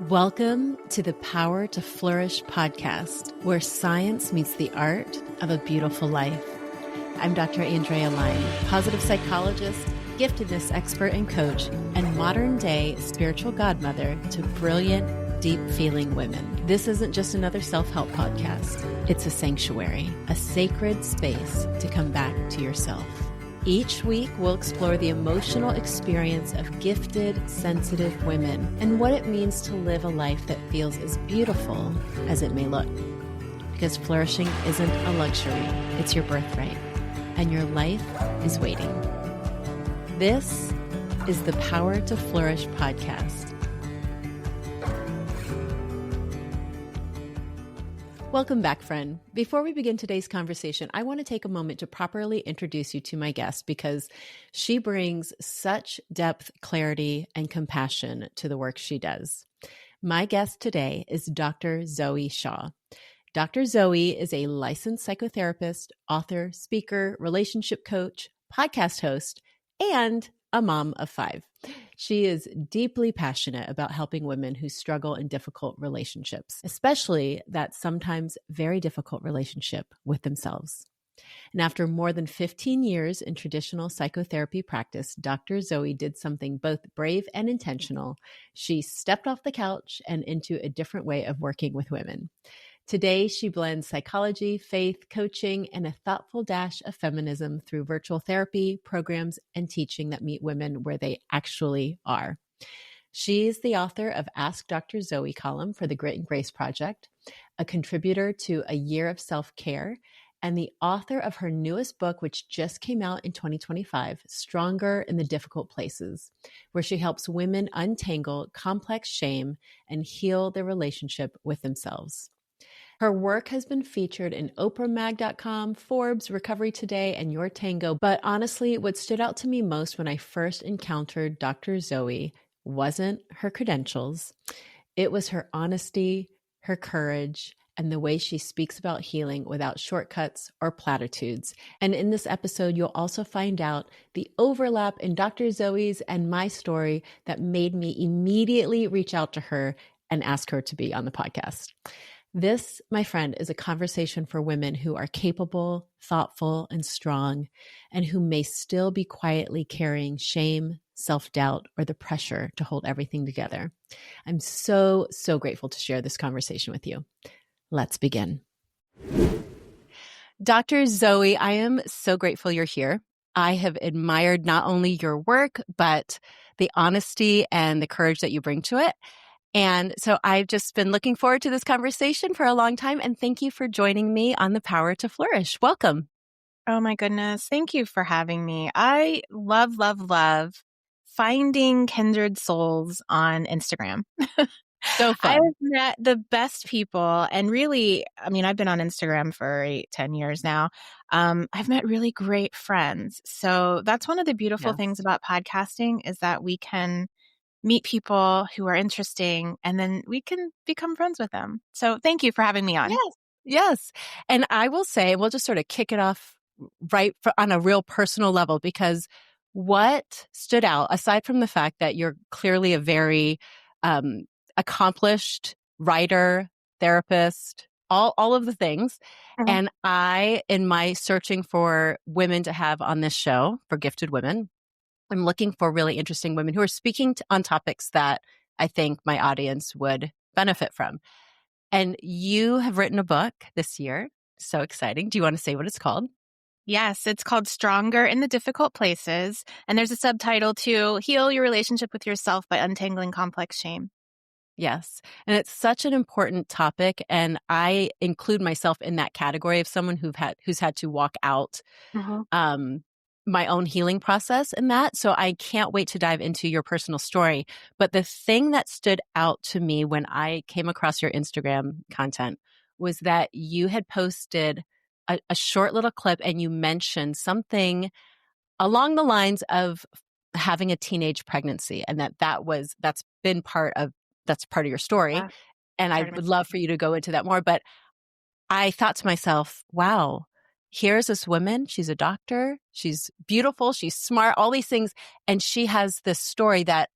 Welcome to the Power to Flourish podcast, where science meets the art of a beautiful life. I'm Dr. Andrea Line, positive psychologist, giftedness expert and coach, and modern-day spiritual godmother to brilliant, deep-feeling women. This isn't just another self-help podcast. It's a sanctuary, a sacred space to come back to yourself. Each week, we'll explore the emotional experience of gifted, sensitive women and what it means to live a life that feels as beautiful as it may look. Because flourishing isn't a luxury, it's your birthright, and your life is waiting. This is the Power to Flourish podcast. Welcome back, friend. Before we begin today's conversation, I want to take a moment to properly introduce you to my guest because she brings such depth, clarity, and compassion to the work she does. My guest today is Dr. Zoe Shaw. Dr. Zoe is a licensed psychotherapist, author, speaker, relationship coach, podcast host, and a mom of 5. She is deeply passionate about helping women who struggle in difficult relationships, especially that sometimes very difficult relationship with themselves. And after more than 15 years in traditional psychotherapy practice, Dr. Zoe did something both brave and intentional. She stepped off the couch and into a different way of working with women. Today, she blends psychology, faith, coaching, and a thoughtful dash of feminism through virtual therapy, programs, and teaching that meet women where they actually are. She is the author of Ask Dr. Zoe column for the Grit and Grace Project, a contributor to A Year of Self-Care, and the author of her newest book, which just came out in 2025, Stronger in the Difficult Places, where she helps women untangle complex shame and heal their relationship with themselves. Her work has been featured in OprahMag.com, Forbes, Recovery Today, and Your Tango. But honestly, what stood out to me most when I first encountered Dr. Zoe wasn't her credentials. It was her honesty, her courage, and the way she speaks about healing without shortcuts or platitudes. And in this episode, you'll also find out the overlap in Dr. Zoe's and my story that made me immediately reach out to her and ask her to be on the podcast. This, my friend, is a conversation for women who are capable, thoughtful, and strong, and who may still be quietly carrying shame, self-doubt, or the pressure to hold everything together. I'm so grateful to share this conversation with you. Let's begin. Dr. Zoe, I am so grateful you're here. I have admired not only your work, but the honesty and the courage that you bring to it. And so I've just been looking forward to this conversation for a long time. And thank you for joining me on the Power to Flourish. Welcome. Oh my goodness. Thank you for having me. I love finding kindred souls on Instagram. So fun. I've met the best people and really, I've been on Instagram for 10 years now. I've met really great friends. So that's one of the beautiful things about podcasting is that we can meet people who are interesting, and then we can become friends with them. So thank you for having me on. Yes. And I will say, we'll just sort of kick it off on a real personal level, because what stood out, aside from the fact that you're clearly a very accomplished writer, therapist, all of the things. Mm-hmm. And I, in my searching for women to have on this show, for gifted women, I'm looking for really interesting women who are speaking on topics that I think my audience would benefit from. And you have written a book this year. So exciting. Do you want to say what it's called? Yes, it's called Stronger in the Difficult Places. And there's a subtitle to Heal Your Relationship with Yourself by Untangling Complex Shame. Yes. And it's such an important topic. And I include myself in that category of someone who's had to walk out my own healing process in that. So I can't wait to dive into your personal story. But the thing that stood out to me when I came across your Instagram content was that you had posted a short little clip and you mentioned something along the lines of having a teenage pregnancy, and that's part of your story. Yeah. And I would love for you to go into that more. But I thought to myself, wow, here's this woman. She's a doctor. She's beautiful. She's smart, all these things. And she has this story that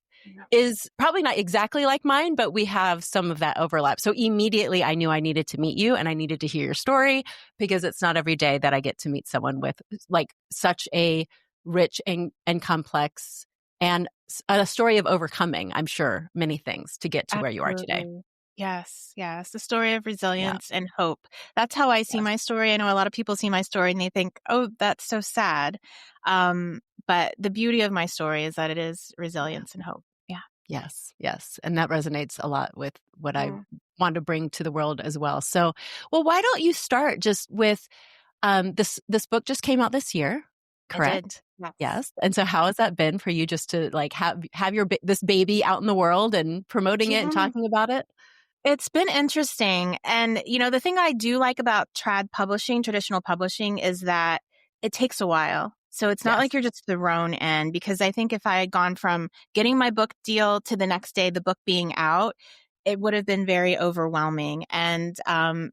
is probably not exactly like mine, but we have some of that overlap. So immediately I knew I needed to meet you and I needed to hear your story, because it's not every day that I get to meet someone with like such a rich and complex and a story of overcoming, I'm sure, many things to get to where you are today. Absolutely. Yes, yes. The story of Yeah. resilience and hope. That's how I see Yes. my story. I know a lot of people see my story and they think, oh, that's so sad. But the beauty of my story is that it is Yeah. resilience and hope. Yeah. Yes. Yes. And that resonates a lot with what I Mm. want to bring to the world as well. So, well, why don't you start just with this book just came out this year, I did. correct? Yes. Yes. And so how has that been for you, just to like have your this baby out in the world and promoting it and Yeah. talking about it? It's been interesting. And, the thing I do like about traditional publishing, is that it takes a while. So it's not Yes. like you're just thrown in, because I think if I had gone from getting my book deal to the next day, the book being out, it would have been very overwhelming. And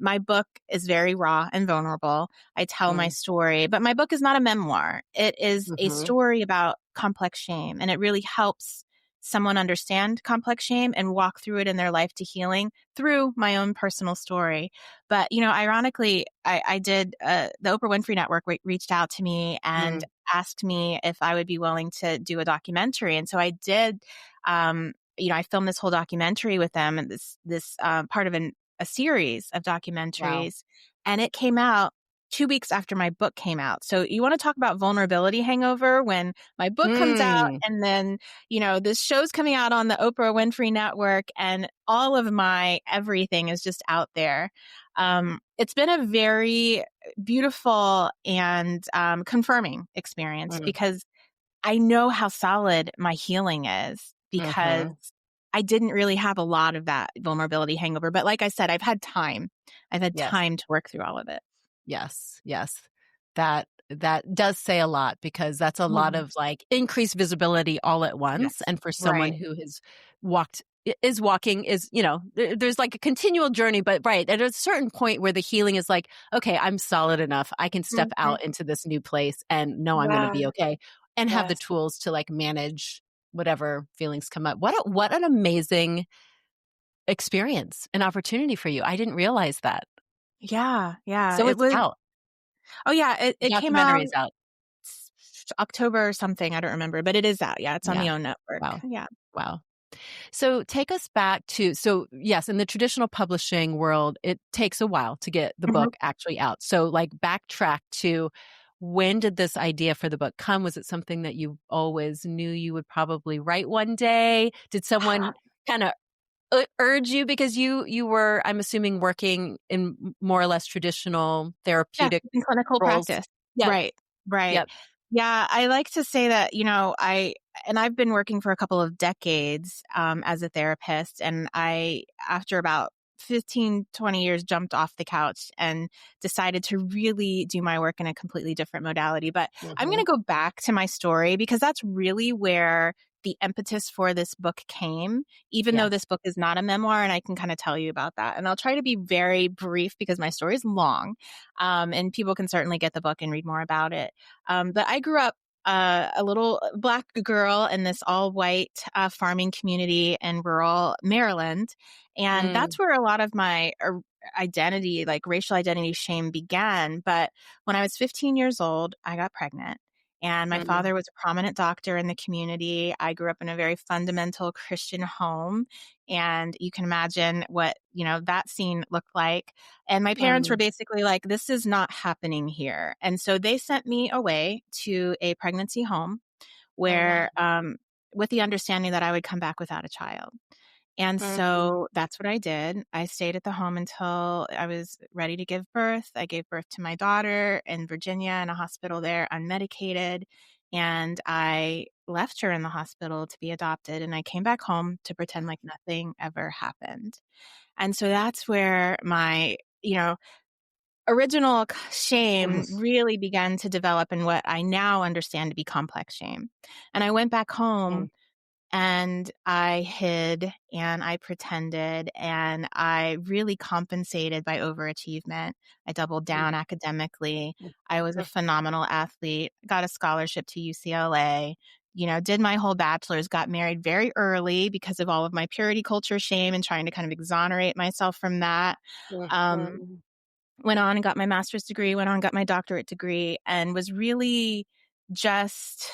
my book is very raw and vulnerable. I tell my Mm. story, but my book is not a memoir. It is a Mm-hmm. story about complex shame, and it really helps someone understand complex shame and walk through it in their life to healing through my own personal story. But, ironically, I did, the Oprah Winfrey Network reached out to me and Mm. asked me if I would be willing to do a documentary. And so I did. I filmed this whole documentary with them, and this part of a series of Wow. documentaries. And it came out 2 weeks after my book came out. So you want to talk about vulnerability hangover, when my book comes out Mm. and then, this show's coming out on the Oprah Winfrey Network, and all of my everything is just out there. It's been a very beautiful and confirming experience, Mm. because I know how solid my healing is, because Mm-hmm. I didn't really have a lot of that vulnerability hangover. But like I said, I've had time. I've had Yes. time to work through all of it. Yes, yes. That does say a lot, because that's a lot Mhm. of like increased visibility all at once. Yes. And for someone Right. who has is walking, there's like a continual journey, but right at a certain point where the healing is like, okay, I'm solid enough. I can step Mhm. out into this new place and know I'm going to Yeah. be okay, and have the Yes. tools to like manage whatever feelings come up. What an amazing experience and opportunity for you. I didn't realize that. Yeah. Yeah. So It it's was. out. Oh, yeah. The It came documentary out is out. October or something. I don't remember, but it is out. Yeah. It's on Yeah. the OWN network. Wow. Yeah. Wow. So take us back to, so yes, in the traditional publishing world, it takes a while to get the Mhm. book actually out. So like backtrack to, when did this idea for the book come? Was it something that you always knew you would probably write one day? Did someone kind of urge you, because you were, I'm assuming, working in more or less traditional Yeah, therapeutic in clinical roles? practice. Yep. Right, right. Yep. Yeah, I like to say that, I've been working for a couple of decades as a therapist, and I, after about 15, 20 years, jumped off the couch and decided to really do my work in a completely different modality. But I'm going Mm-hmm. to go back to my story, because that's really where the impetus for this book came, even though Yes. this book is not a memoir, and I can kind of tell you about that. And I'll try to be very brief, because my story is long. And people can certainly get the book and read more about it. But I grew up a little Black girl in this all white farming community in rural Maryland. And Mm, that's where a lot of my identity, like racial identity shame, began. But when I was 15 years old, I got pregnant. And my mm, father was a prominent doctor in the community. I grew up in a very fundamental Christian home. And you can imagine what, that scene looked like. And my parents were mm. basically like, this is not happening here. And so they sent me away to a pregnancy home Oh, wow. where, with the understanding that I would come back without a child. And Mhm. so that's what I did. I stayed at the home until I was ready to give birth. I gave birth to my daughter in Virginia in a hospital there, unmedicated. And I left her in the hospital to be adopted. And I came back home to pretend like nothing ever happened. And so that's where my, original shame really began to develop in what I now understand to be complex shame. And I went back home Mm, and I hid and I pretended and I really compensated by overachievement. I doubled mm, down academically. mm, I was a mm, phenomenal athlete, got a scholarship to UCLA, did my whole bachelor's, got married very early because of all of my purity culture shame and trying to kind of exonerate myself from that. Um, Mhm. Went on and got my master's degree, went on and got my doctorate degree, and was really just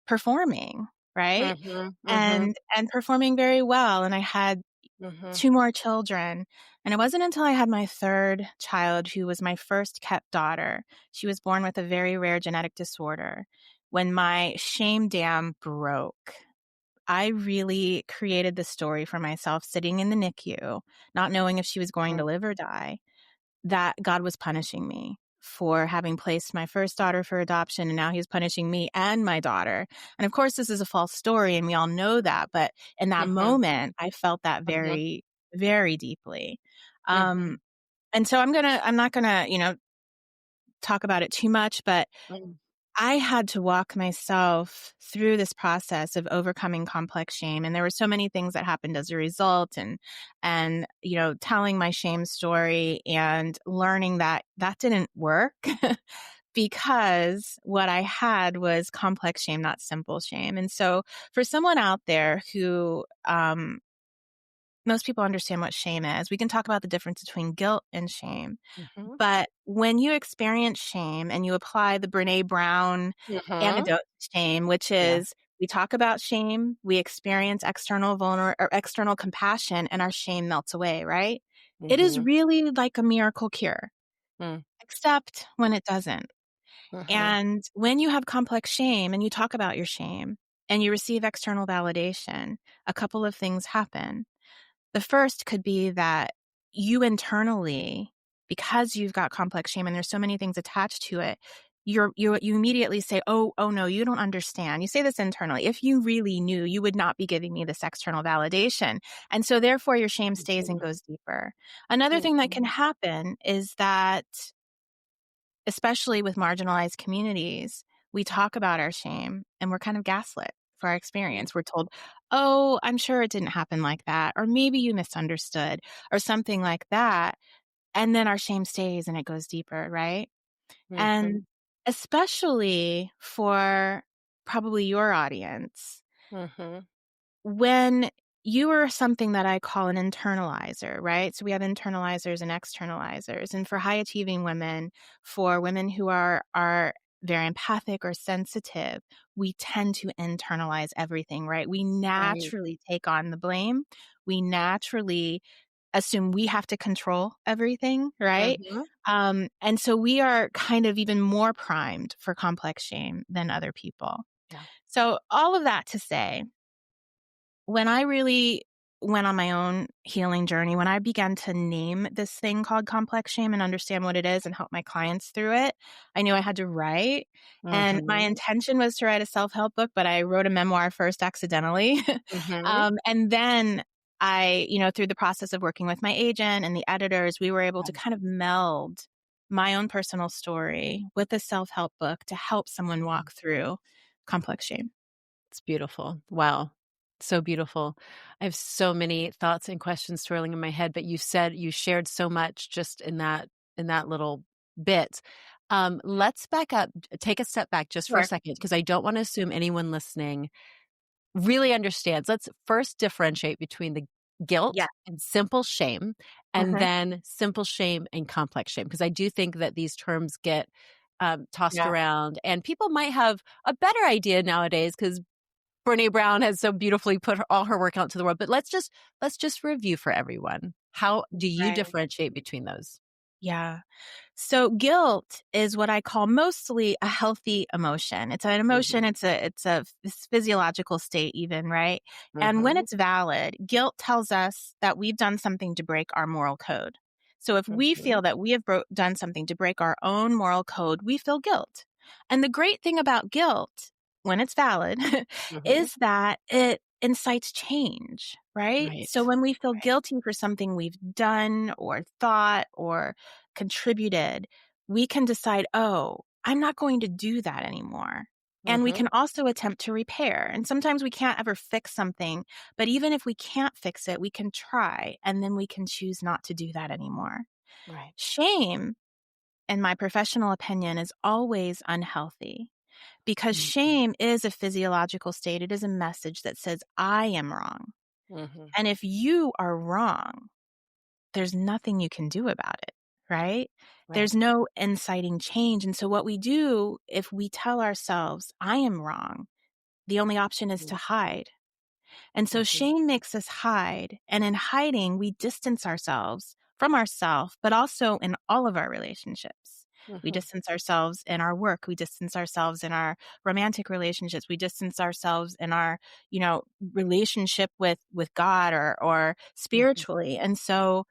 performing, right? Mhm. Mhm. And performing very well. And I had Mhm. 2 more children. And it wasn't until I had my 3rd child, who was my first kept daughter. She was born with a very rare genetic disorder. When my shame dam broke, I really created the story for myself sitting in the NICU, not knowing if she was going to live or die, that God was punishing me for having placed my first daughter for adoption, and now he's punishing me and my daughter. And of course, this is a false story, and we all know that. But in that Mhm. moment, I felt that Mhm. very, very deeply. Mhm. And so I'm not gonna, talk about it too much, but Mhm. I had to walk myself through this process of overcoming complex shame. And there were so many things that happened as a result, and, telling my shame story and learning that that didn't work because what I had was complex shame, not simple shame. And so for someone out there who, most people understand what shame is, we can talk about the difference between guilt and shame. Mhm. But when you experience shame and you apply the Brene Brown Mhm. antidote to shame, which Yeah. is we talk about shame, we experience external or external compassion, and our shame melts away, right? It is Mhm. really like a miracle cure, Mm. except when it doesn't. Mhm. And when you have complex shame and you talk about your shame and you receive external validation, a couple of things happen. The first could be that you internally, because you've got complex shame and there's so many things attached to it, you immediately say, oh no, you don't understand. You say this internally. If you really knew, you would not be giving me this external validation. And so therefore your shame stays and Mhm. goes deeper. Another thing that can Mhm. happen is that, especially with marginalized communities, we talk about our shame and we're kind of gaslit for our experience. We're told, oh, I'm sure it didn't happen like that, or maybe you misunderstood, or something like that. And then our shame stays and it goes deeper, right? And Mhm. especially for probably your audience, Mhm. when you are something that I call an internalizer, right? So we have internalizers and externalizers. And for high achieving women, for women who are very empathic or sensitive, we tend to internalize everything, right? We Right. naturally take on the blame. We naturally assume we have to control everything, right? Mhm. And so we are kind of even more primed for complex shame than other people. Yeah. So all of that to say, when I really went on my own healing journey, when I began to name this thing called complex shame and understand what it is and help my clients through it, I knew I had to write. And my Mhm. intention was to write a self-help book, but I wrote a memoir first accidentally. Mhm. And then through the process of working with my agent and the editors, we were able to Yeah. kind of meld my own personal story with a self-help book to help someone walk through complex shame. It's beautiful. Wow. So beautiful. I have so many thoughts and questions swirling in my head, but you shared so much just in that little bit. Let's back up, take a step back just for a Sure. second, because I don't want to assume anyone listening really understands. Let's first differentiate between the guilt Yeah. and simple shame, and Mhm. then simple shame and complex shame, because I do think that these terms get tossed Yeah. around, and people might have a better idea nowadays because Brene Brown has so beautifully put all her work out to the world. But let's just review for everyone. How do you Right. differentiate between those? Yeah. So guilt is what I call mostly a healthy emotion. It's an emotion, Mhm. it's a physiological state even, right? And when Mhm. it's valid, guilt tells us that we've done something to break our moral code. So if we Mhm. feel that we have done something to break our own moral code, we feel guilt. And the great thing about guilt, when it's valid, Mhm. is that it incites change, right? So Right. when we feel Right. guilty for something we've done or thought or contributed, we can decide, oh, I'm not going to do that anymore. And we Mhm. can also attempt to repair. And sometimes we can't ever fix something, but even if we can't fix it, we can try and then we can choose not to do that anymore. Right. Shame, in my professional opinion, is always unhealthy. because Mm-hmm. shame is a physiological state. It is a message that says, I am wrong. Mm-hmm. And if you are wrong, there's nothing you can do about it, right? There's Right. no inciting change. And so what we do, if we tell ourselves, I am wrong, the only option is to hide. And so Mm-hmm. shame makes us hide. And in hiding, we distance ourselves from ourselves, but also in all of our relationships. We Mm-hmm. distance ourselves in our work. We distance ourselves in our romantic relationships. We distance ourselves in our, relationship with God or Mm-hmm. spiritually. And so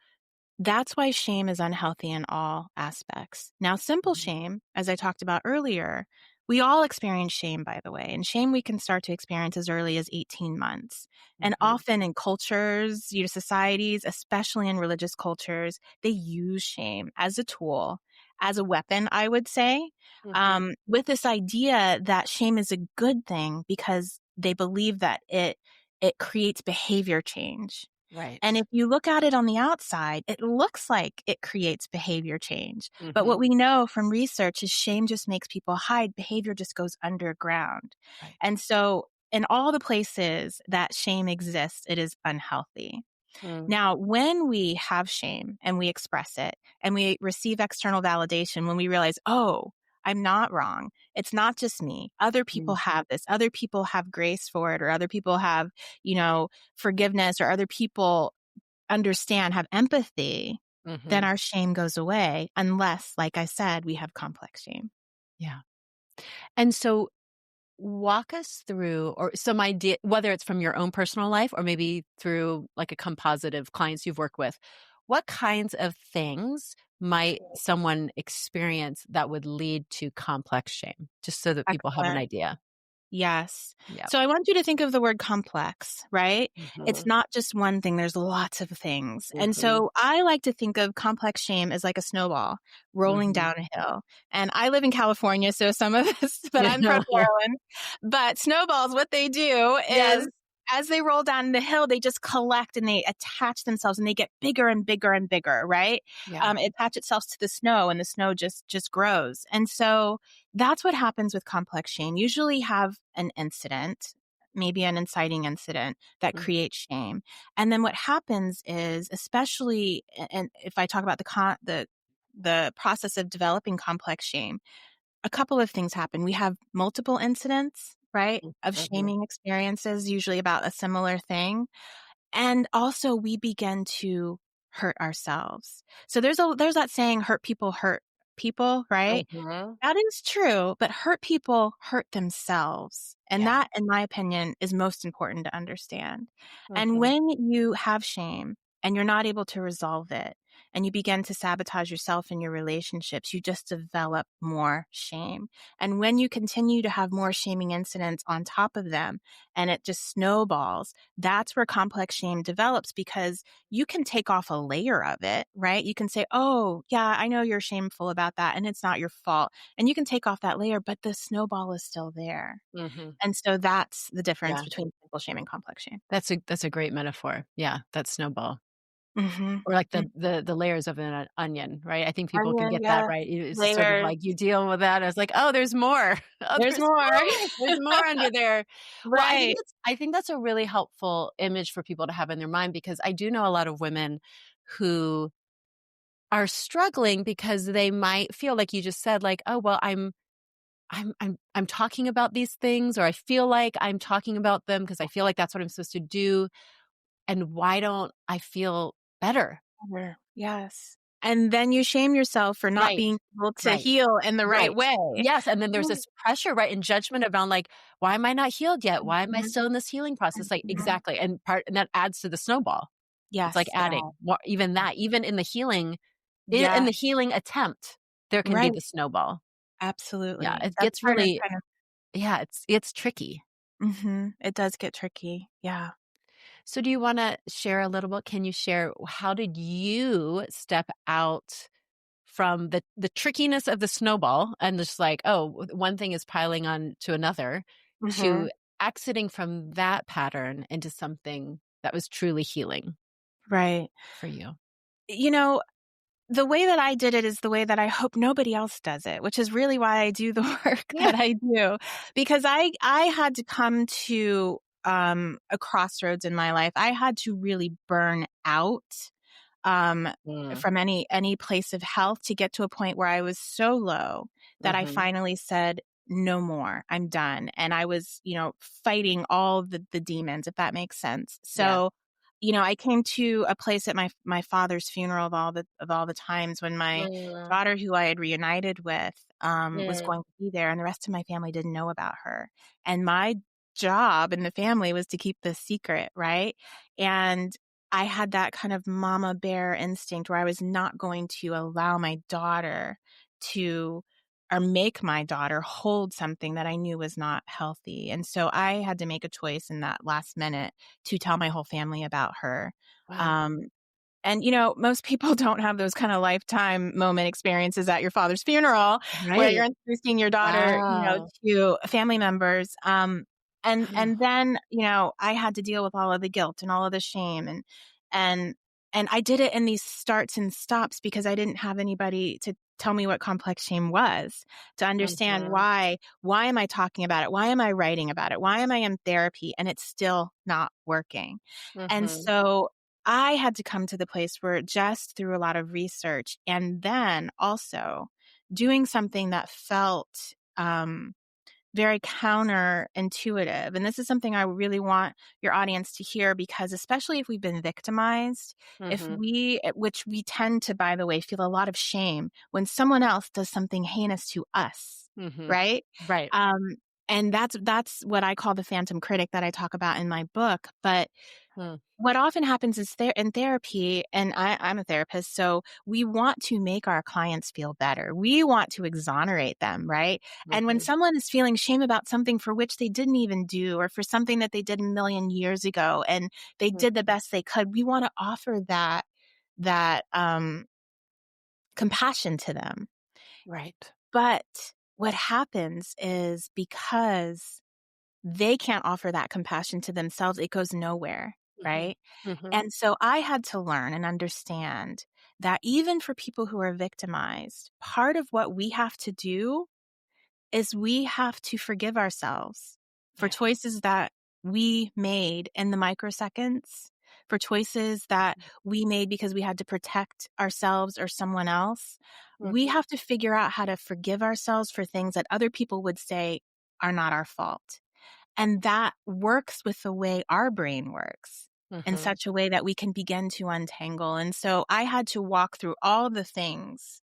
that's why shame is unhealthy in all aspects. Now, simple shame, as I talked about earlier, we all experience shame, by the way, and shame we can start to experience as early as 18 months. And Mm-hmm. often in cultures, societies, especially in religious cultures, they use shame as a tool, as a weapon, I would say, Mm-hmm. with this idea that shame is a good thing because they believe that it creates behavior change. Right. And if you look at it on the outside, it looks like it creates behavior change. But Mm-hmm. what we know from research is shame just makes people hide. Behavior just goes underground. Right. And so in all the places that shame exists, it is unhealthy. Mm. Now, when we have shame and we express it and we receive external validation, when we realize, oh, I'm not wrong. It's not just me. Other people Mm. have this. Other people have grace for it, or other people have, forgiveness, or other people understand, have empathy, then Mm-hmm. our shame goes away, unless, like I said, we have complex shame. Yeah. And so walk us through or some idea, whether it's from your own personal life or maybe through like a composite of clients you've worked with, what kinds of things might someone experience that would lead to complex shame, just so that people have an Excellent. idea? Yes. Yeah. So I want you to think of the word complex, right? It's Mm-hmm. not just one thing. There's lots of things. And Mm-hmm. so I like to think of complex shame as like a snowball rolling Mm-hmm. down a hill. And I live in California, so some of us, but I'm from Maryland. But snowballs, what they do Yes. is as they roll down the hill, they just collect and they attach themselves and they get bigger and bigger and bigger, right? Yeah. It attach itself to the snow and the snow just grows. And so that's what happens with complex shame. Usually have an incident, maybe an inciting incident that Mm-hmm. creates shame. And then what happens is, especially, and if I talk about the process of developing complex shame, a couple of things happen. We have multiple incidents, right, of Mm-hmm. shaming experiences, usually about a similar thing. And also we begin to hurt ourselves. So there's that saying, hurt people, right? Mm-hmm. That is true, but hurt people hurt themselves. And Yeah. that, in my opinion, is most important to understand. And Mm-hmm. when you have shame and you're not able to resolve it, and you begin to sabotage yourself in your relationships, you just develop more shame. And when you continue to have more shaming incidents on top of them, and it just snowballs, that's where complex shame develops because you can take off a layer of it, right? You can say, oh, yeah, I know you're shameful about that, and it's not your fault. And you can take off that layer, but the snowball is still there. Mm-hmm. And so that's the difference Yeah. between simple shame and complex shame. That's a great metaphor. Yeah. That snowball. Mm-hmm. Or like the layers of an onion, right? I think people can Onion, get that, yeah. right? It's just sort of Layers. like you deal with that. It's like, oh, there's more. Oh, There's more. there's more under there. Well, Right. I think that's a really helpful image for people to have in their mind because I do know a lot of women who are struggling because they might feel like you just said, like, oh, well, I'm talking about these things, or I feel like I'm talking about them because I feel like that's what I'm supposed to do. And why don't I feel better? Better. Yes. And then you shame yourself for not Right. being able to Right. heal in the right Right. way. Yes, and then there's this pressure, right, and judgment around like, why am I not healed yet? Why am I Mhm. still in this healing process? Like, Mhm. exactly, and that adds to the snowball. It's like Yes, it adding all. more, even that, even in the healing, in Yeah, the healing attempt, there can be right. the snowball. Yeah, Absolutely. it That's gets part of really, yeah, it's tricky. it does get tricky. Yeah. So do you wanna share a little bit? Can you share how did you step out from the trickiness of the snowball and just like, oh, one thing is piling on to another, Mhm. to exiting from that pattern into something that was truly healing Right. for you? You know, the way that I did it is the way that I hope nobody else does it, which is really why I do the work Yeah. that I do. Because I had to come to a crossroads in my life. I had to really burn out from any place of health to get to a point where I was so low that I finally said, no more, I'm done. And I was, fighting all the demons, if that makes sense. So, I came to a place at my father's funeral of all the times when my daughter, who I had reunited with, was going to be there, and the rest of my family didn't know about her. And my job in the family was to keep this secret, right? And I had that kind of mama bear instinct where I was not going to allow my daughter to, or make my daughter hold something that I knew was not healthy. And so I had to make a choice in that last minute to tell my whole family about her. Wow. And, most people don't have those kind of lifetime moment experiences at your father's funeral where you're introducing your daughter, Wow. to family members. And then, I had to deal with all of the guilt and all of the shame and and I did it in these starts and stops because I didn't have anybody to tell me what complex shame was, to understand why am I talking about it? Why am I writing about it? Why am I in therapy and it's still not working? And so I had to come to the place where just through a lot of research and then also doing something that felt very counterintuitive. And this is something I really want your audience to hear because especially if we've been victimized, which we tend to, by the way, feel a lot of shame when someone else does something heinous to us, right? Right. And that's what I call the phantom critic that I talk about in my book. But what often happens is in therapy, and I'm a therapist, so we want to make our clients feel better. We want to exonerate them, right? And when someone is feeling shame about something for which they didn't even do, or for something that they did a million years ago, and they did the best they could, we want to offer that compassion to them. Right. But what happens is because they can't offer that compassion to themselves, it goes nowhere, right? And so I had to learn and understand that even for people who are victimized, part of what we have to do is we have to forgive ourselves for choices that we made in the microseconds, for choices that we made because we had to protect ourselves or someone else. We have to figure out how to forgive ourselves for things that other people would say are not our fault. And that works with the way our brain works in such a way that we can begin to untangle. And so I had to walk through all the things,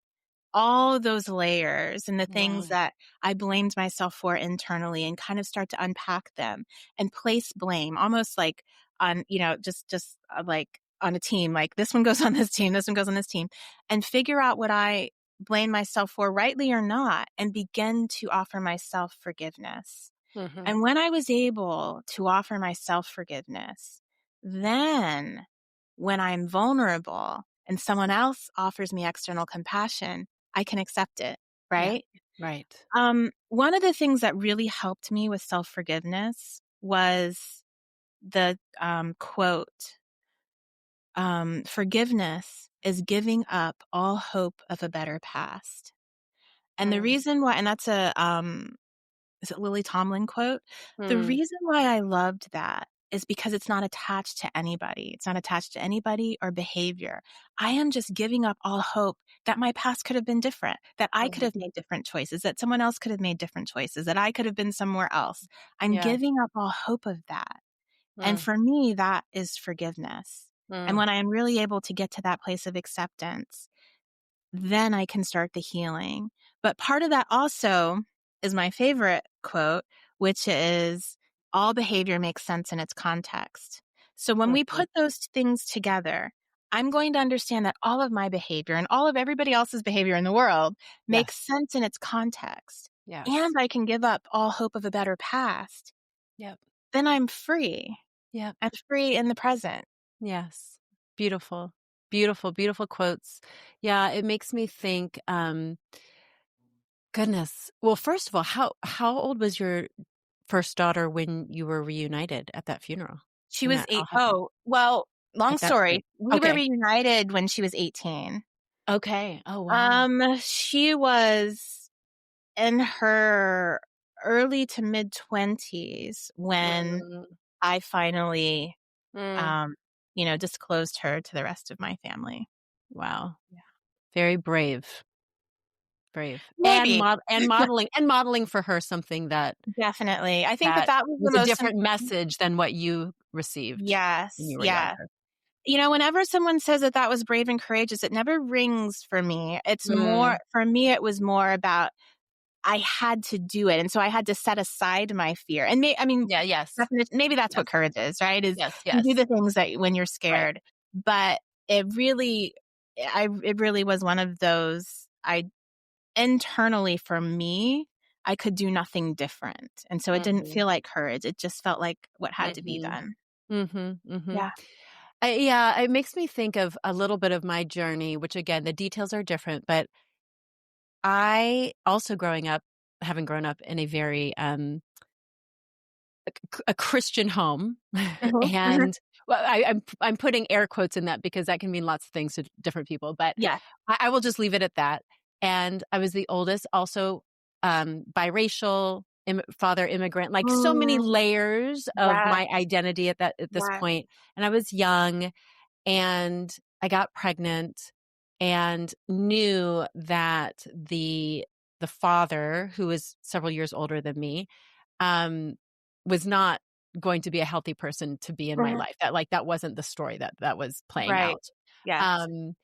all those layers and the things that I blamed myself for internally and kind of start to unpack them and place blame almost like on, just like on a team, like this one goes on this team, this one goes on this team, and figure out what I blame myself for, rightly or not, and begin to offer myself forgiveness. And when I was able to offer myself forgiveness, then when I'm vulnerable and someone else offers me external compassion, I can accept it, right? Yeah. Right. One of the things that really helped me with self-forgiveness was the quote, forgiveness is giving up all hope of a better past. And the reason why, and that's is it Lily Tomlin quote? The reason why I loved that is because it's not attached to anybody. It's not attached to anybody or behavior. I am just giving up all hope that my past could have been different, that I could have made different choices, that someone else could have made different choices, that I could have been somewhere else. I'm giving up all hope of that. And for me, that is forgiveness. And when I am really able to get to that place of acceptance, then I can start the healing. But part of that also is my favorite quote, which is all behavior makes sense in its context. So when we put those things together, I'm going to understand that all of my behavior and all of everybody else's behavior in the world makes sense in its context. Yes. And I can give up all hope of a better past. Yep. Then I'm free. Yep. I'm free in the present. Yes. Beautiful. Beautiful, beautiful quotes. Yeah, it makes me think, goodness. Well, first of all, how old was your first daughter when you were reunited at that funeral? She When was that all 8. happened? Oh, well, long At that story. point. We were Okay. reunited when she was 18. Okay. Oh, wow. She was in her early to mid 20s when Mm, I finally, mm. um, disclosed her to the rest of my family. Wow. Yeah. Very brave. Brave. Maybe. And modeling for her something that Definitely. I think that that was the was a most different important. message than what you received when Yes. you were Yeah. younger. Whenever someone says that that was brave and courageous, it never rings for me. It's more, Mm. for me, it was more about I had to do it. And so I had to set aside my fear. And Yeah, yes. maybe that's Yes. what courage is, right? Is Yes, you do yes. the things that when you're Right. scared. But it really was one of those, internally for me, I could do nothing different. And so it didn't Mhm. feel like courage. It just felt like what had to be Mhm. done. Mhm, mhm. Yeah. Yeah, it makes me think of a little bit of my journey, which again, the details are different, but I also having grown up in a very, a Christian home, Mhm. Mhm. and well, I'm putting air quotes in that because that can mean lots of things to different people, but Yeah. I will just leave it at that. And I was the oldest, also biracial, father immigrant, like so many Mm, layers of yes. my identity at this Yes. point. And I was young, and I got pregnant, and knew that the father, who was several years older than me, um, was not going to be a healthy person to be in my Mhm. life. That wasn't the story that was playing Right. out. Yes. Um,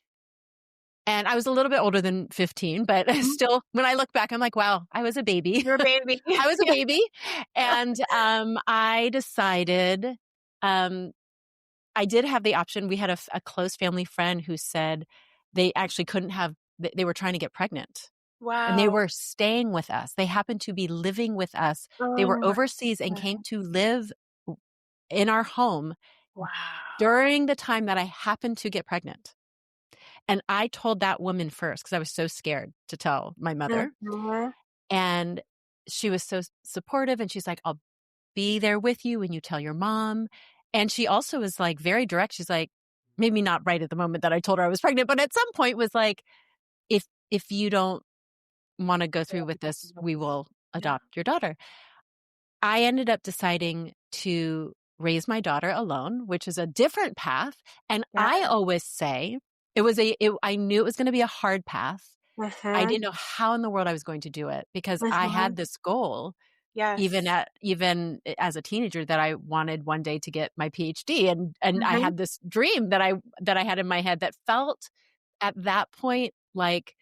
and I was a little bit older than 15, but Mhm. still, when I look back, I'm like, wow, I was a baby. Your baby. I was a Yeah. baby. And I decided, um, I did have the option. We had a close family friend who said they actually couldn't have, they were trying to get pregnant. And they Wow. were staying with us. They happened to be living with us. They Oh were my overseas and came God. to live in our home Wow. during the time that I happened to get pregnant. And I told that woman first because I was so scared to tell my mother. Mhm. And she was so supportive. And she's like, I'll be there with you when you tell your mom. And she also was like very direct. She's like, maybe not right at the moment that I told her I was pregnant, but at some point was like, if you don't want to go through with this, we will Yeah. adopt your daughter. I ended up deciding to raise my daughter alone, which is a different path. And Yeah. I always say I knew it was going to be a hard path. I Mhm. didn't know how in the world I was going to do it because I Mhm. had this goal Yes. even as a teenager that I wanted one day to get my PhD, and I Mhm. had this dream that I had in my head that felt at that point like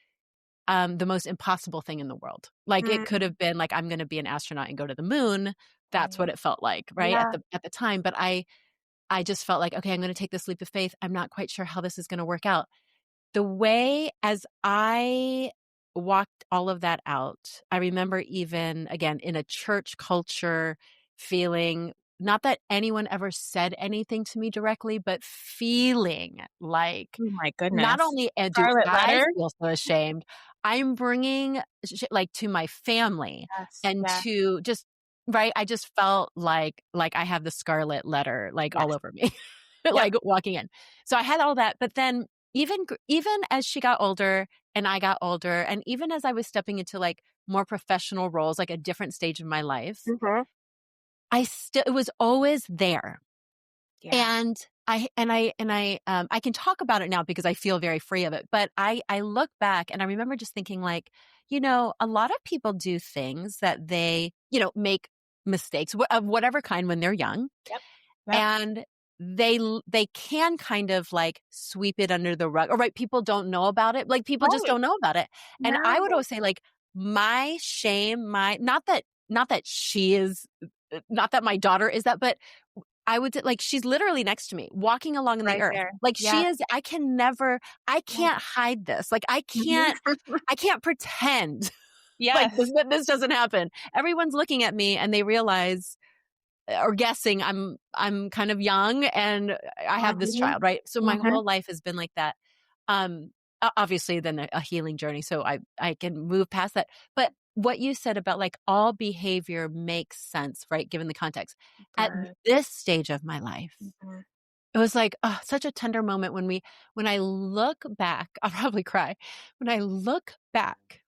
the most impossible thing in the world. Like it could Mm. have been like I'm going to be an astronaut and go to the moon. That's what Right. it felt like, right? Yeah. At the time, but I just felt like, okay, I'm going to take this leap of faith. I'm not quite sure how this is going to work out. The way as I walked all of that out, I remember even again in a church culture feeling not that anyone ever said anything to me directly, but feeling like Oh my not goodness. only do Scarlet I letter? feel so ashamed, I'm bringing like to my family Yes. and Yeah. to just right. I just felt like I have the scarlet letter like all Yes. over me, Yep. like walking in. So I had all that, but then even as she got older and I got older, and even as I was stepping into like more professional roles, like a different stage of my life, Mhm. it was always there. Yeah. And I can talk about it now because I feel very free of it. But I look back and I remember just thinking like, a lot of people do things that they, make mistakes of whatever kind when they're young, Yep. Yep. and they can kind of like sweep it under the rug. Or right, people don't know about it. Like people just Right. don't know about it. And I would No. always say like my shame, not that she is, not that my daughter is that, but I would say, like, she's literally next to me, walking along in the Right earth. there. Like, Yeah. I Yeah. can't hide this. Like, Mhm. I can't pretend like Yes. this doesn't happen. Everyone's looking at me and they realize or guessing I'm kind of young and I have this Mhm. child, right? So my Mhm. whole life has been like that. Obviously then a healing journey. So I can move past that. But what you said about like all behavior makes sense, right? Given the context. At Right. this stage of my life, Mhm. it was like, oh, such a tender moment when I look back, I'll probably cry. When I look back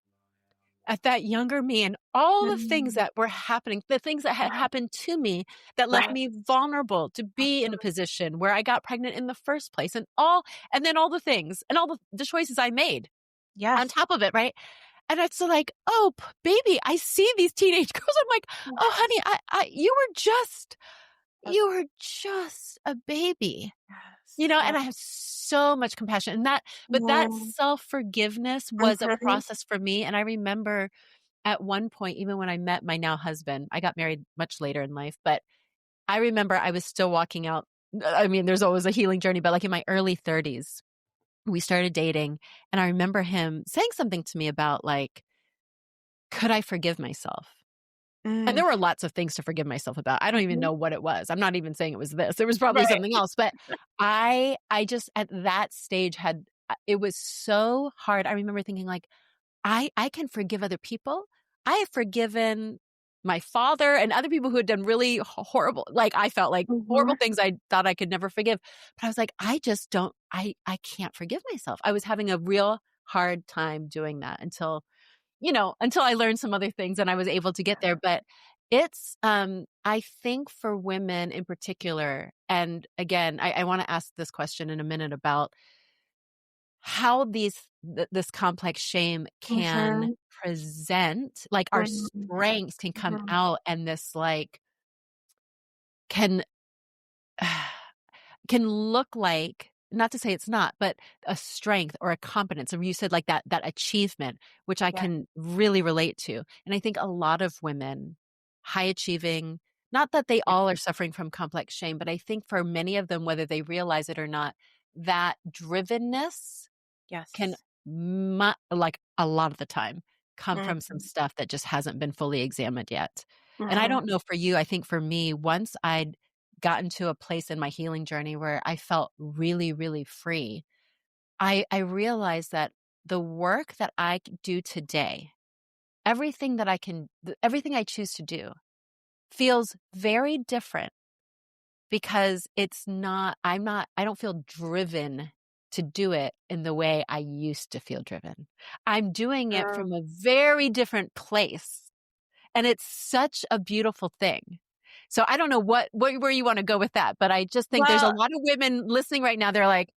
at that younger me and all the things that were happening, the things that had happened to me that left Right. me vulnerable to be in a position where I got pregnant in the first place and then all the things and all the choices I made on Yes. top of it. Right. And it's like, oh, baby, I see these teenage girls. I'm like, oh, honey, you were just a baby. Yes. And I have so much compassion but that Mm. self-forgiveness was a process for me. And I remember at one point, even when I met my now husband, I got married much later in life, but I remember I was still walking out. I mean, there's always a healing journey, but like in my early 30s, we started dating. And I remember him saying something to me about like, could I forgive myself? And Mm. there were lots of things to forgive myself about. I don't even know what it was. I'm not even saying it was this. It was probably Right. something else. But I just at that stage it was so hard. I remember thinking like, I can forgive other people. I have forgiven my father and other people who had done really horrible, like I felt like horrible things I thought I could never forgive. But I was like, I just don't, I can't forgive myself. I was having a real hard time doing that until I learned some other things and I was able to get there. But it's, I think for women in particular, and again, I want to ask this question in a minute about how this complex shame can present, like our strengths can come out and this like can can look like, not to say it's not, but a strength or a competence. And you said like that achievement, which I can really relate to. And I think a lot of women, high achieving, not that they all are suffering from complex shame, but I think for many of them, whether they realize it or not, that drivenness can Yes. like a lot of the time come from some stuff that just hasn't been fully examined yet. And I don't know for you, I think for me, once I'd gotten to a place in my healing journey where I felt really, really free, I realized that the work that I do today, everything I choose to do feels very different because I don't feel driven to do it in the way I used to feel driven. I'm doing it from a very different place. And it's such a beautiful thing. So I don't know where you want to go with that, but I just think there's a Well, lot of women listening right now. They're like,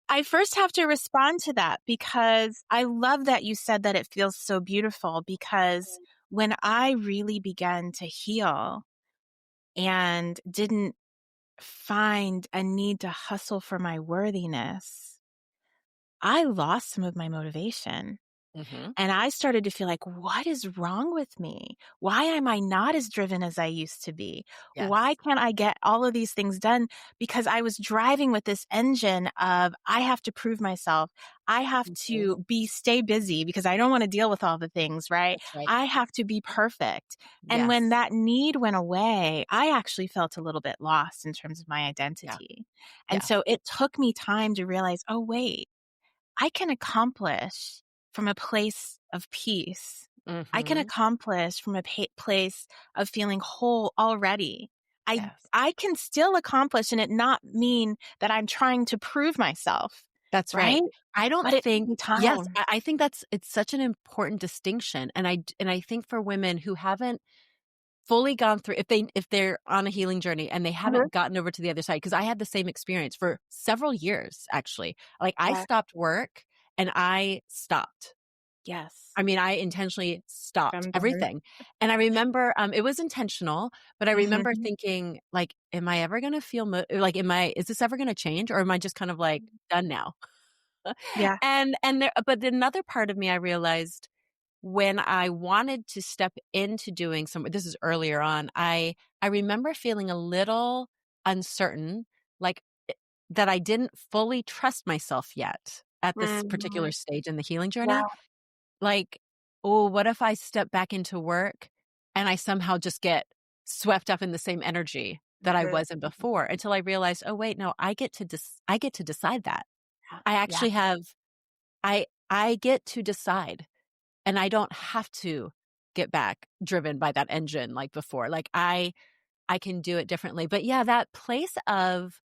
I first have to respond to that because I love that you said that it feels so beautiful, because when I really began to heal and didn't find a need to hustle for my worthiness, I lost some of my motivation. Mm-hmm. And I started to feel like, what is wrong with me? Why am I not as driven as I used to be? Yes. Why can't I get all of these things done? Because I was driving with this engine of, I have to prove myself. I have to stay busy because I don't want to deal with all the things, right? That's right. I have to be perfect. And when Yes. that need went away, I actually felt a little bit lost in terms of my Yeah. identity. And Yeah. so it took me time to realize, oh, wait, I can accomplish from a place of peace. I can Mm-hmm. accomplish from a place of feeling whole already. Yes. I can still accomplish and it not mean that I'm trying to prove myself, That's right? right. I don't But it think, took yes, time. I think it's such an important distinction. And I think for women who haven't fully gone through, if they're on a healing journey and they haven't gotten over to the other side, because I had the same experience for several years, actually. Like I Yeah. stopped work and I stopped. Yes. I mean, I intentionally stopped Remember. everything. And I remember, it was intentional, but I remember thinking like, am I ever going to feel, like, is this ever going to change? Or am I just kind of like done now? Yeah. But another part of me, I realized when I wanted to step into doing this is earlier on, I remember feeling a little uncertain, like that I didn't fully trust myself yet at this particular stage in the healing Yeah. journey. Like, oh, what if I step back into work and I somehow just get swept up in the same energy that I wasn't before, until I realized, oh wait, no, I get to decide that. I Yeah. actually have I get to decide, and I don't have to get back driven by that engine like before. Like I can do it differently. But yeah, that place of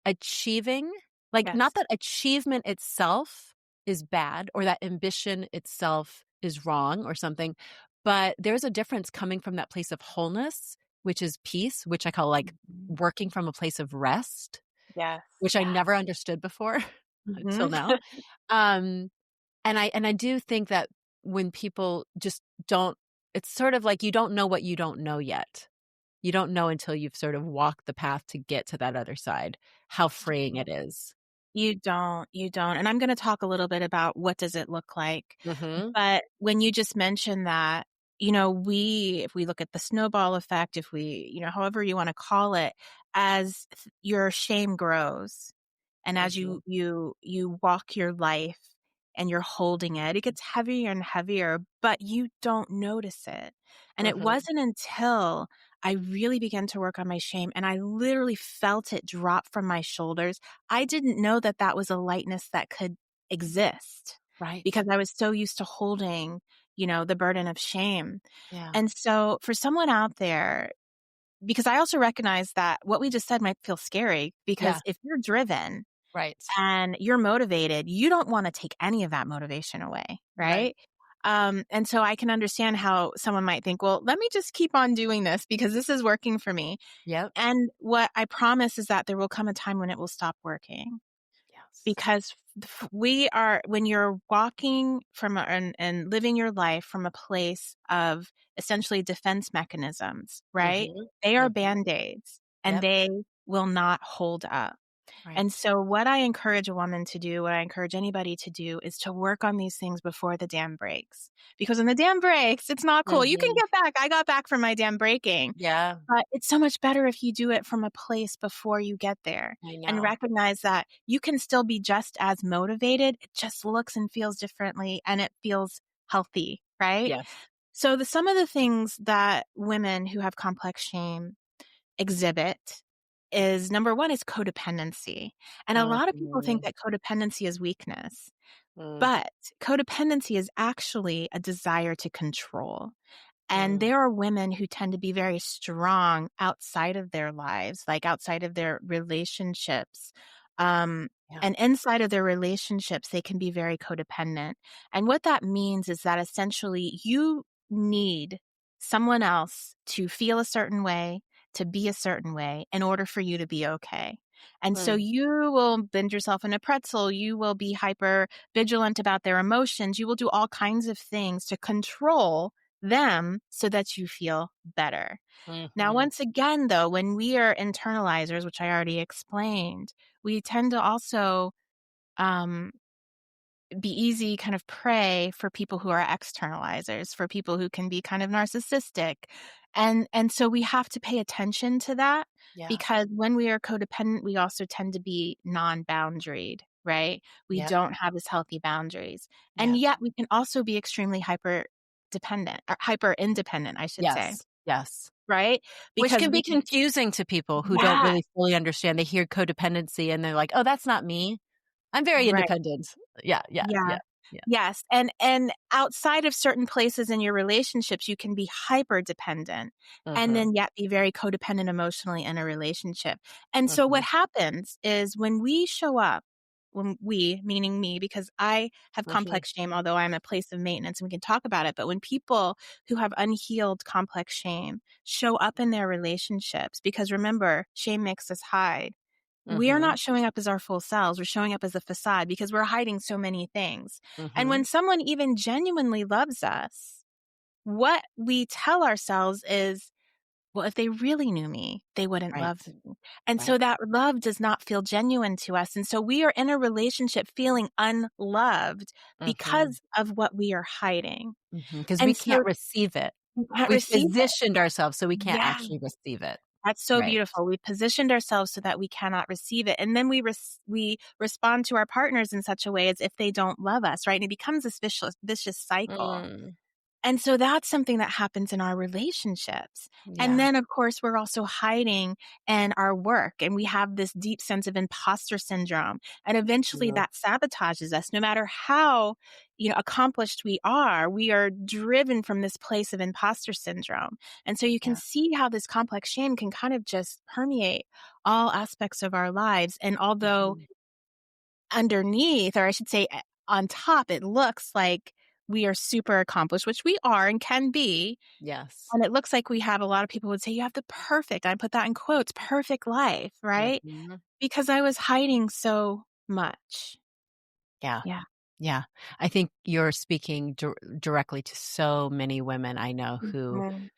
achieving, like not Yes. that achievement itself is bad or that ambition itself is wrong or something, but there's a difference coming from that place of wholeness, which is peace, which I call like Mhm. working from a place of rest, Yes. which I never understood before until Mhm. now. Um, and I do think that when people just don't, it's sort of like you don't know what you don't know yet. You don't know until you've sort of walked the path to get to that other side, how freeing it is. You don't, you don't. And I'm going to talk a little bit about what does it look like. Mhm. But when you just mentioned that, if we look at the snowball effect, if we, however you want to call it, as your shame grows and as Mhm. you walk your life and you're holding it, it gets heavier and heavier, but you don't notice it. And it Mhm. wasn't until I really began to work on my shame and I literally felt it drop from my shoulders. I didn't know that that was a lightness that could exist Right. because I was so used to holding, the burden of shame. Yeah. And so for someone out there, because I also recognize that what we just said might feel scary Yeah. because if you're driven Right. and you're motivated, you don't want to take any of that motivation away, Right. right? And so I can understand how someone might think, well, let me just keep on doing this because this is working for me. Yep. And what I promise is that there will come a time when it will stop working Yes. because when you're walking and living your life from a place of essentially defense mechanisms, right? Mhm. They are Mhm. band-aids and Yep. they will not hold up. And Right. so what I encourage a woman to do, what I encourage anybody to do is to work on these things before the dam breaks. Because when the dam breaks, it's not cool. You can Mhm. get back. I got back from my dam breaking. Yeah. But it's so much better if you do it from a place before you get there I and know. recognize that you can still be just as motivated. It just looks and feels differently and it feels healthy, right? Yes. So some of the things that women who have complex shame exhibit is number one is codependency. And a lot of people think Mhm. that codependency is weakness, Mm. but codependency is actually a desire to control. And Mm. there are women who tend to be very strong outside of their lives, like outside of their relationships. Um, Yeah. and inside of their relationships, they can be very codependent. And what that means is that essentially you need someone else to feel a certain way, to be a certain way in order for you to be okay. And so Mm. you will bend yourself in a pretzel. You will be hyper vigilant about their emotions. You will do all kinds of things to control them so that you feel better. Now, Mhm. once again, though, when we are internalizers, which I already explained, we tend to also um, be easy kind of prey for people who are externalizers, for people who can be kind of narcissistic. And so we have to pay attention to that Yeah. because when we are codependent, we also tend to be non-boundaried, right? We Yep. don't have as healthy boundaries. And Yep. yet we can also be extremely hyper dependent or hyper independent, I should say, Yes. Yes. right? Which Because can be confusing to people who don't yeah, really fully understand. They hear codependency and they're like, "Oh, that's not me. I'm very right. independent." Yeah. Yeah. Yeah. Yeah. Yeah. Yes. And outside of certain places in your relationships, you can be hyper dependent and Mhm. then yet be very codependent emotionally in a relationship. And so what Mhm. happens is when we show up, when we, meaning me, because I have Mhm. complex shame, although I'm a place of maintenance and we can talk about it. But when people who have unhealed complex shame show up in their relationships, because remember, shame makes us hide. We are Mhm. not showing up as our full selves. We're showing up as a facade because we're hiding so many things. And when Mhm. someone even genuinely loves us, what we tell ourselves is, well, if they really knew me, they wouldn't Right. love me. And so Right. that love does not feel genuine to us. And so we are in a relationship feeling unloved Mhm. because of what we are hiding. Because we And can't so receive it. we can't We've receive it. positioned ourselves so we can't Yeah. actually receive it. That's so Right. beautiful. We positioned ourselves so that we cannot receive it. And then we respond to our partners in such a way as if they don't love us, right? And it becomes this vicious cycle. Mm. And so that's something that happens in our relationships. And Yeah. then, of course, we're also hiding in our work and we have this deep sense of imposter syndrome. And eventually Mhm. that sabotages us. No matter how, accomplished we are driven from this place of imposter syndrome. And so you can Yeah. see how this complex shame can kind of just permeate all aspects of our lives. And although Mhm. underneath, or I should say on top, it looks like we are super accomplished, which we are and can be. Yes. And it looks like we have a lot of people would say, you have the perfect, I put that in quotes, perfect life, right? Mhm. Because I was hiding so much. Yeah. Yeah. Yeah. I think you're speaking directly to so many women I know who, Mhm.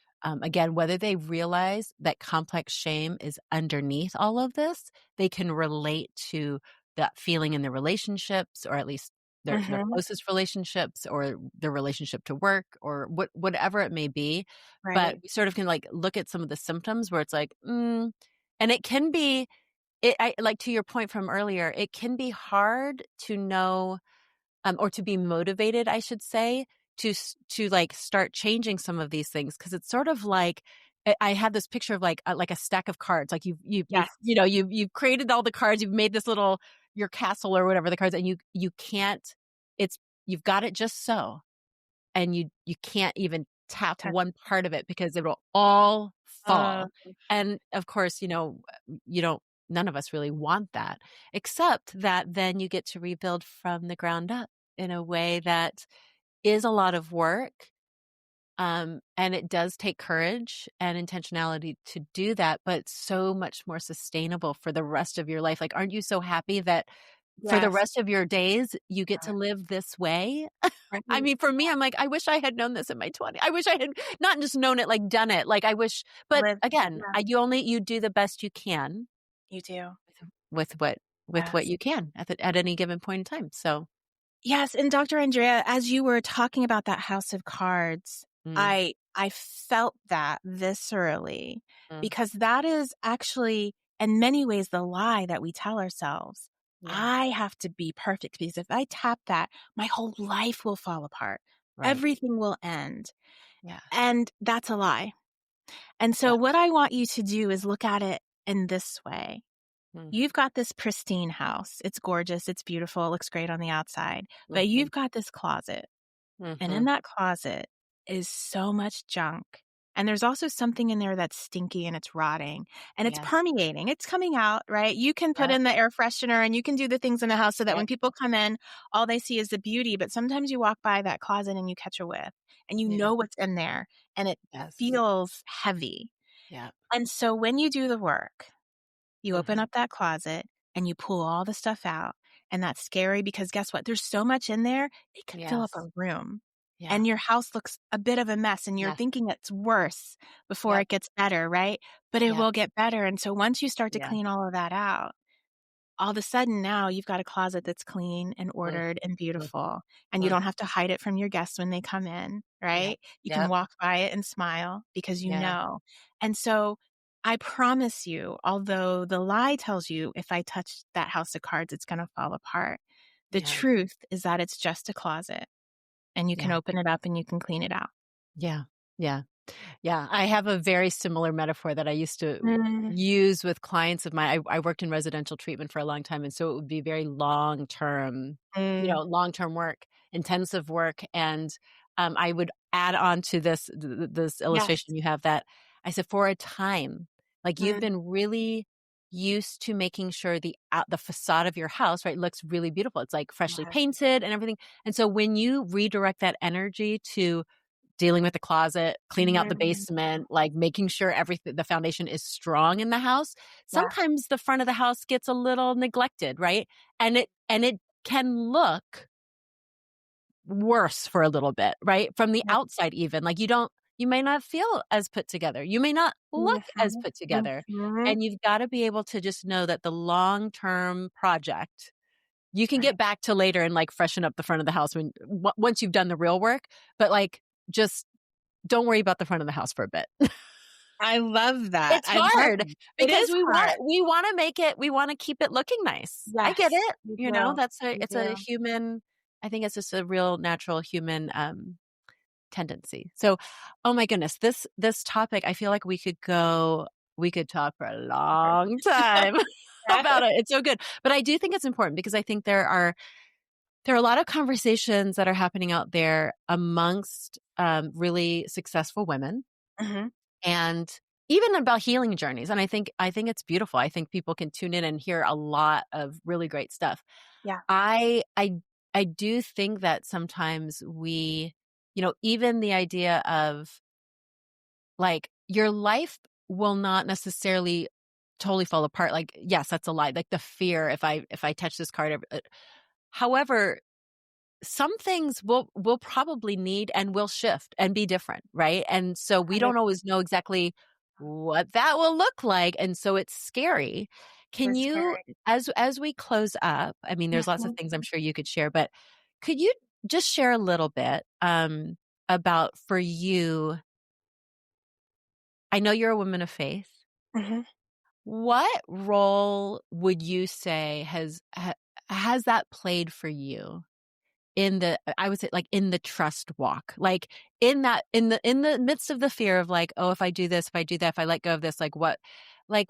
again, whether they realize that complex shame is underneath all of this, they can relate to that feeling in their relationships, or at least their Mhm. closest relationships, or their relationship to work, or whatever it may be. But Right. we sort of can like look at some of the symptoms where it's like, and it can be like to your point from earlier, it can be hard to know, or to be motivated, I should say, to like start changing some of these things, because it's sort of like I had this picture of like a stack of cards. Like Yes. you've created all the cards, you've made this little your castle or whatever the cards, and you can't. It's you've got it just so, and you can't even tap Touch. one part of it because it'll all Uh, fall. And of course, you don't, none of us really want that, except that then you get to rebuild from the ground up in a way that is a lot of work. And it does take courage and intentionality to do that, but it's so much more sustainable for the rest of your life. Like, aren't you so happy that for the yes. rest of your days, you get to live this way? Right. I mean, for me, I'm like, I wish I had known this in my 20s. I wish I had not just known it, like done it. Like I wish, but Live. again, Yeah, you do the best you can you do. with what Yes. you can at any given point in time. So, Yes, and Dr. Andrea, as you were talking about that house of cards, mm, I felt that viscerally mm, because that is actually in many ways the lie that we tell ourselves. yeah, I have to be perfect because if I tap that, my whole life will fall apart. right. Everything will end. Yes. And that's a lie. And Yeah. so what I want you to do is look at it in this way. Mm, You've got this pristine house. It's gorgeous. It's beautiful. It looks great on the outside. But mhm, you've got this closet. And in mhm. that closet is so much junk. And there's also something in there that's stinky and it's rotting and it's Yes. permeating. It's coming out, right? You can put Yep. in the air freshener and you can do the things in the house so that when Yep. people come in, all they see is the beauty. But sometimes you walk by that closet and you catch a whiff and you Yeah. know what's in there and it Yes. feels heavy. Yep. And so when you do the work, you open Mhm. up that closet and you pull all the stuff out. And that's scary because guess what? There's so much in there, it could fill up a Yes. room. Yeah. And your house looks a bit of a mess and you're Yes. thinking it's worse before Yep. it gets better, right? But it Yep. will get better. And so once you start to Yeah. clean all of that out, all of a sudden now you've got a closet that's clean and Mm, ordered and mm, beautiful. And you mm. don't have to hide it from your guests when they come in, Yep. right? You can Yep. walk by it and smile because you Yeah. know. And so I promise you, although the lie tells you if I touch that house of cards, it's going to fall apart, the Yeah. truth is that it's just a closet and you can Yeah. open it up and you can clean it out. Yeah. Yeah. Yeah, I have a very similar metaphor that I used to Mm, use with clients of mine. I worked in residential treatment for a long time, and so it would be very long term, mm, long term work, intensive work, and I would add on to this yes. illustration you have that I said for a time, like you've Mm, been really used to making sure the facade of your house right looks really beautiful. It's like freshly yes. painted and everything, and so when you redirect that energy to dealing with the closet, cleaning out the Mm, basement, like making sure everything the foundation is strong in the house. yeah. Sometimes the front of the house gets a little neglected, right? And it can look worse for a little bit, right? From the Yep. outside even. Like you may not feel as put together. You may not look as Mhm, put together. mhm. And you've got to be able to just know that the long-term project you can Right. get back to later and like freshen up the front of the house once you've done the real work, but like just don't worry about the front of the house for a bit. I love that. It's I love hard it. It because is hard. we wanna make it we wanna keep it looking nice. I get Yes, it, you do. that's You it's a do. human I think it's just a real natural human, tendency. So, oh my goodness, this topic, I feel like we could talk for a long time about it. It's so good. But I do think it's important because I think there are a lot of conversations that are happening out there amongst really successful women and even about healing journeys. And I think it's beautiful. I think people can tune in and hear a lot of really great stuff. Yeah. I do think that sometimes we, even the idea of like your life will not necessarily totally fall apart. Like, yes, that's a lie. Like the fear if I touch this card. However, some things will probably need and will shift and be different, right? And so we don't always know exactly what that will look like, and so it's scary. Can It's you, scary. as we close up, I mean, there's lots of things I'm sure you could share, but could you just share a little bit about for you? I know you're a woman of faith. What role would you say has that played for you in the, I would say, like in the trust walk, like in the midst of the fear of like, oh, if I do this, if I do that, if I let go of this,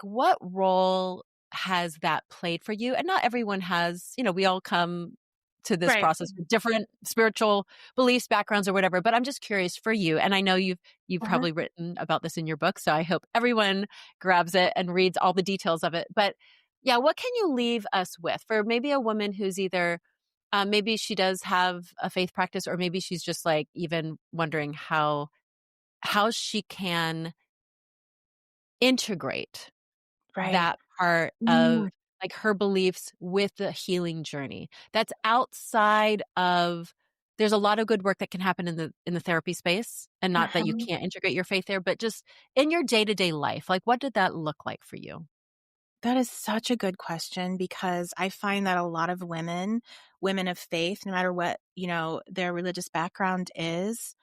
what role has that played for you? And not everyone has, we all come to this Right. process with different spiritual beliefs, backgrounds, or whatever. But I'm just curious for you. And I know you've probably written about this in your book. So I hope everyone grabs it and reads all the details of it. But yeah, what can you leave us with for maybe a woman who's either maybe she does have a faith practice, or maybe she's just like even wondering how she can integrate Right. that part of like her beliefs with the healing journey that's outside of. There's a lot of good work that can happen in the therapy space, and not that you can't integrate your faith there, but just in your day-to-day life. Like, what did that look like for you? That is such a good question, because I find that a lot of women of faith, no matter what, their religious background is,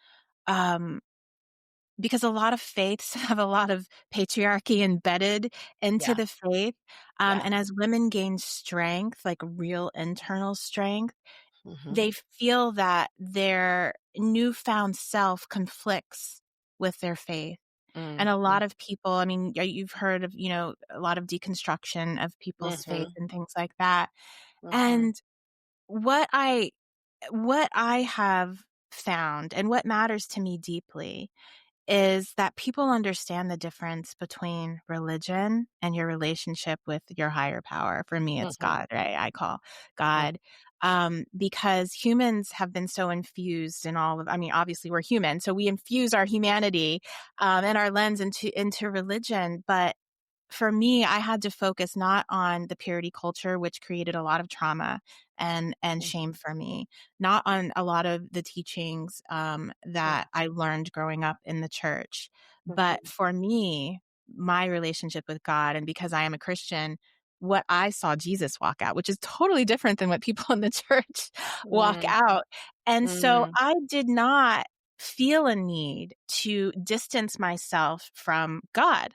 because a lot of faiths have a lot of patriarchy embedded into Yeah. the faith. And as women gain strength, like real internal strength, they feel that their newfound self conflicts with their faith. And a lot of people, I mean, you've heard of, a lot of deconstruction of people's faith and things like that. And what I have found, and what matters to me deeply, is that people understand the difference between religion and your relationship with your higher power. For me, it's God, right? I call God. Because humans have been so infused in I mean, obviously we're human, so we infuse our humanity and our lens into religion. But for me, I had to focus not on the purity culture, which created a lot of trauma and shame for me, not on a lot of the teachings that I learned growing up in the church, but for me, my relationship with God, and because I am a Christian, what I saw Jesus walk out, which is totally different than what people in the church walk out. And so I did not feel a need to distance myself from God.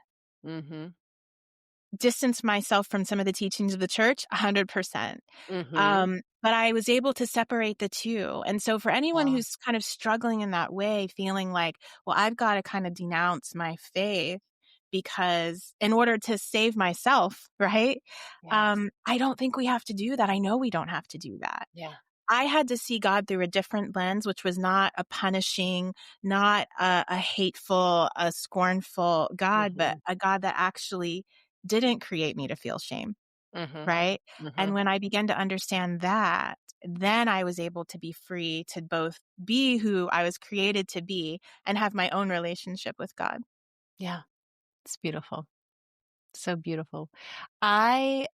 Distance myself from some of the teachings of the church, 100%. But I was able to separate the two. And so for anyone who's kind of struggling in that way, feeling like, well, I've got to kind of denounce my faith because in order to save myself, right? I don't think we have to do that. I know we don't have to do that. Yeah. I had to see God through a different lens, which was not a punishing, not a hateful, a scornful God, but a God that actually didn't create me to feel shame, right? And when I began to understand that, then I was able to be free to both be who I was created to be and have my own relationship with God. Yeah. It's beautiful. So beautiful. I'm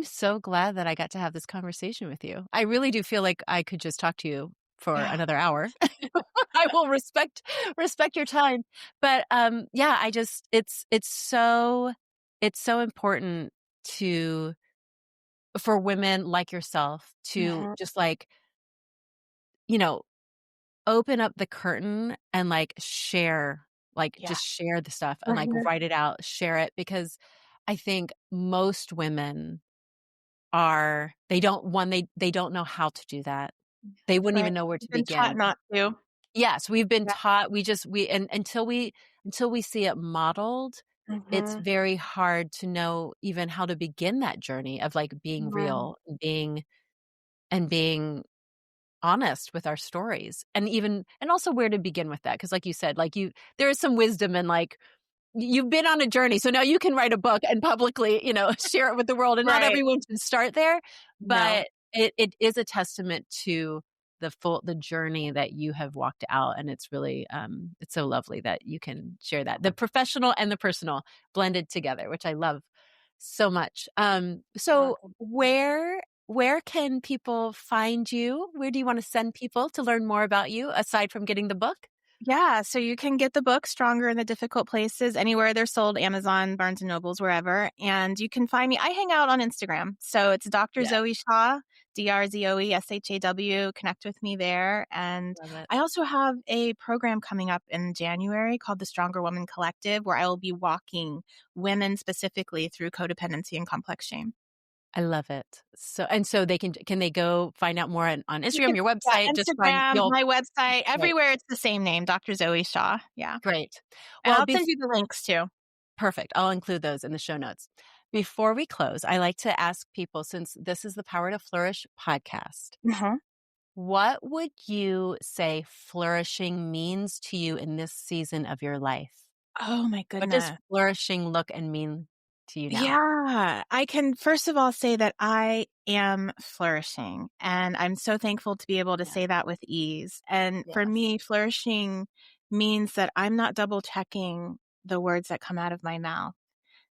so glad that I got to have this conversation with you. I really do feel like I could just talk to you for another hour. I will respect your time. But yeah, it's so important for women like yourself to just like, open up the curtain and like share, just share the stuff and like write it out, share it, because I think most women they don't know how to do that. They wouldn't even know where to Been taught begin. not to. Yes, we've been taught, and until we see it modeled, it's very hard to know even how to begin that journey of like being real and being honest with our stories, and also where to begin with that. Because like you said, like there is some wisdom in like, you've been on a journey, so now you can write a book and publicly, share it with the world, and not everyone should start there, but it is a testament to the journey that you have walked out. And it's really, it's so lovely that you can share that, the professional and the personal blended together, which I love so much. So where can people find you? Where do you want to send people to learn more about you aside from getting the book? Yeah, so you can get the book Stronger in the Difficult Places anywhere they're sold, Amazon, Barnes & Nobles, wherever. And you can find me. I hang out on Instagram. So it's Dr. Zoe Shaw, DrZoe, Connect with me there. And I also have a program coming up in January called the Stronger Woman Collective, where I will be walking women specifically through codependency and complex shame. I love it. So they can they go find out more on Instagram, your website? Instagram, my website, everywhere it's the same name, Dr. Zoe Shaw. Yeah. Great. Well, and I'll send you the links too. Perfect. I'll include those in the show notes. Before we close, I like to ask people, since this is the Power to Flourish podcast, what would you say flourishing means to you in this season of your life? Oh my goodness. What does flourishing look and mean to you now? Yeah, I can first of all say that I am flourishing, and I'm so thankful to be able to say that with ease. And for me, flourishing means that I'm not double checking the words that come out of my mouth,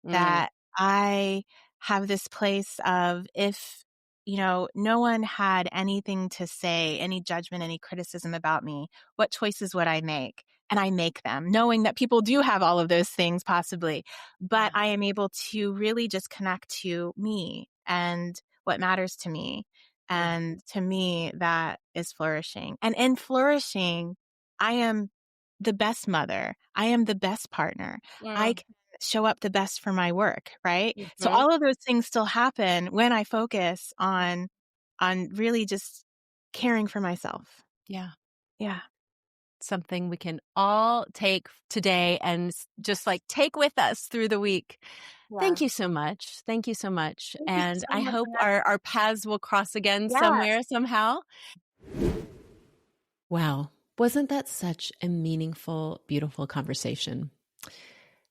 that I have this place of, if no one had anything to say, any judgment, any criticism about me, what choices would I make? And I make them, knowing that people do have all of those things possibly, but I am able to really just connect to me and what matters to me. And to me, that is flourishing. And in flourishing, I am the best mother. I am the best partner. I can show up the best for my work, right? So all of those things still happen when I focus on really just caring for myself. Yeah. Yeah. Something we can all take today and just like take with us through the week. Yeah. Thank you so much. Thank you so much. And I hope our paths will cross again somewhere, somehow. Wow. Wasn't that such a meaningful, beautiful conversation?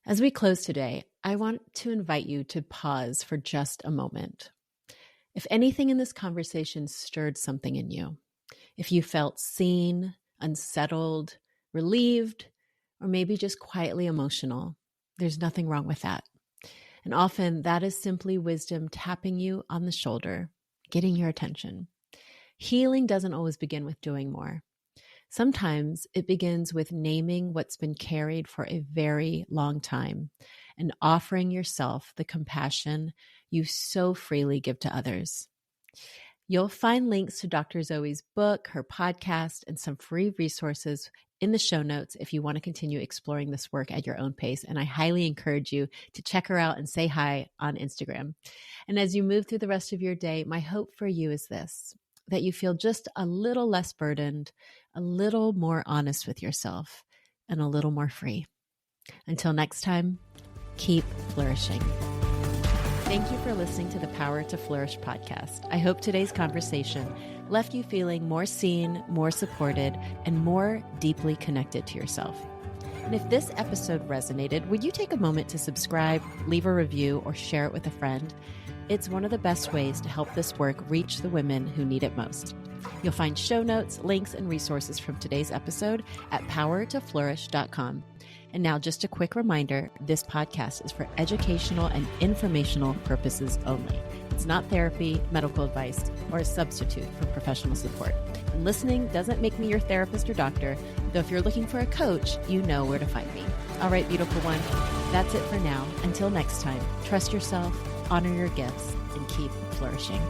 As we close today, I want to invite you to pause for just a moment. If anything in this conversation stirred something in you, if you felt seen, unsettled, relieved, or maybe just quietly emotional, there's nothing wrong with that. And often that is simply wisdom tapping you on the shoulder, getting your attention. Healing doesn't always begin with doing more. Sometimes it begins with naming what's been carried for a very long time and offering yourself the compassion you so freely give to others. You'll find links to Dr. Zoe's book, her podcast, and some free resources in the show notes if you want to continue exploring this work at your own pace. And I highly encourage you to check her out and say hi on Instagram. And as you move through the rest of your day, my hope for you is this: that you feel just a little less burdened, a little more honest with yourself, and a little more free. Until next time, keep flourishing. Thank you for listening to the Power to Flourish podcast. I hope today's conversation left you feeling more seen, more supported, and more deeply connected to yourself. And if this episode resonated, would you take a moment to subscribe, leave a review, or share it with a friend? It's one of the best ways to help this work reach the women who need it most. You'll find show notes, links, and resources from today's episode at powertoflourish.com. And now just a quick reminder, this podcast is for educational and informational purposes only. It's not therapy, medical advice, or a substitute for professional support. And listening doesn't make me your therapist or doctor, though if you're looking for a coach, you know where to find me. All right, beautiful one, that's it for now. Until next time, trust yourself, honor your gifts, and keep flourishing.